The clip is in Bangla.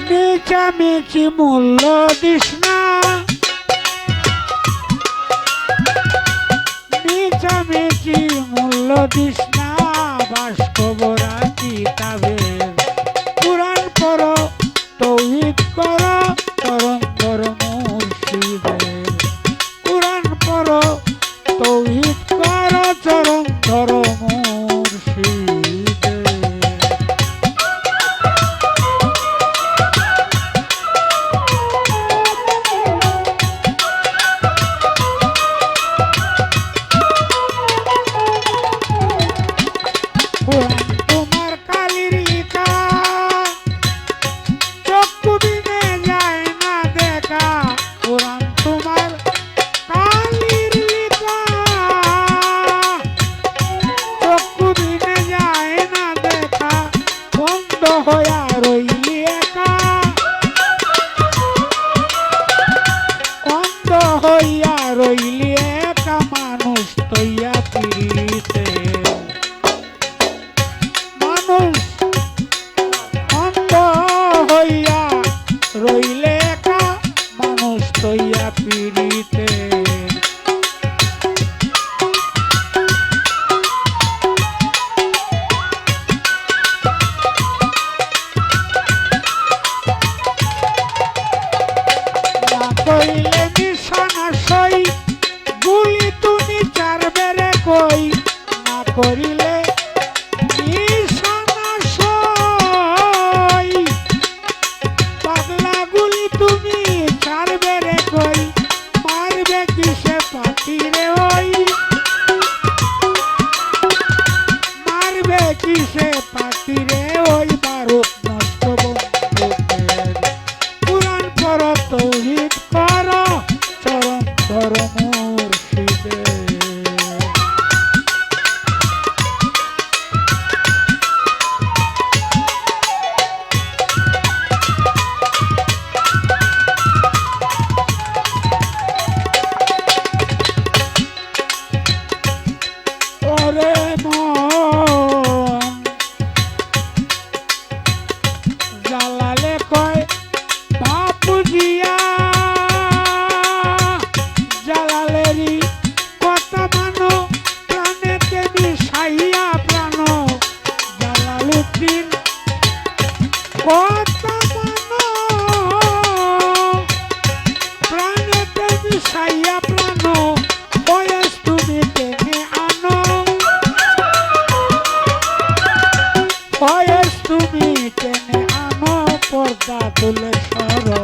মিছামিছি মূল্য দিস না, মিছামিছি মূল্য দিস না, বাস্তবরা কিতাবের কুরআন পড়ো তৌহিদ করো তরঙ্গর মুর্শিদের, কুরআন পড়ো তৌহিদ করো তরঙ্গর মুর্শিদের। রইলি একা মানুষ তৈয়া পিড়িতে, মানুষ অন্ধ হইয়া রইলে একা মানুষ তৈয়া পিড়িতে। না কইলে নিশানা সই গুলি তুমি চারবেরে কই, না করিলে নিশানা সই পাগলা গুলি তুমি চারবেরে কই, মারবে কিসে পাখিরে ওই, মারবে কিসে পাখিরে ওই বারুদ নষ্ট বন্ধুদের, কুরআন পড়ো তৌহিদ করো চরণ ধরো মুর্শিদের। ওরে মন জালালে কয় বাপুজিয়া, জালালেরই কথা মানো প্রাণেতে মিশাইয়া প্রাণ, জালালুদ্দিন কথা মানো প্রাণেতে মিশাইয়া প্রাণ, বয়স তুমি টেনে আনো, বয়স তুমি টেনে আনো, পর্দা তুলে সরো